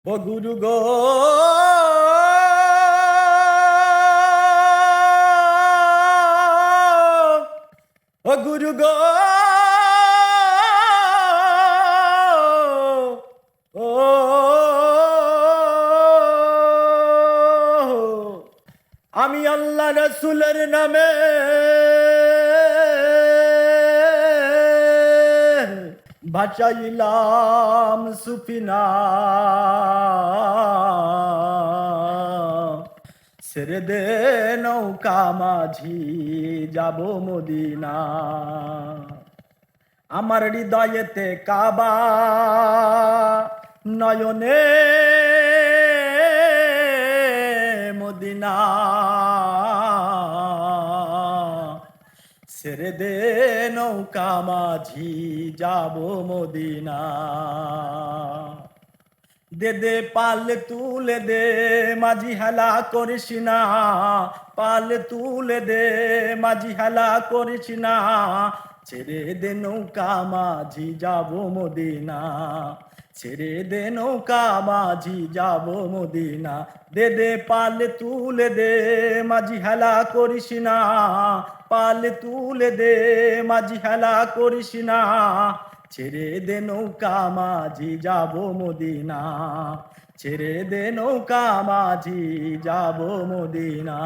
ও গুরু গো, ও গুরু গো, ও আমি আল্লাহ রসুলের নামে ভাসাইলাম সুফিনা, ছেড়ে দে নৌকা মাঝি যাব মদিনা। আমার হৃদয়েতে কাবা, নয়নে মদিনা, ছেড়ে দে নৌকা মাঝি যাব মদিনা। দে দে পাল তুলে দে মাঝি হেলা করিস না, পাল তুলে দে মাঝি হেলা করিস না, ছেড়ে দে নৌকা মাঝি যাব মদিনা, ছেড়ে দে নৌকা মাঝি যাব মদিনা। দে দে পাল তুলে দে মাঝি হেলা করিস না, পাল তুলে দে মাঝি হেলা করিস না, ছেড়ে দে নৌকা মাঝি যাব মদিনা, ছেড়ে দে নৌকা মাঝি যাব মদিনা।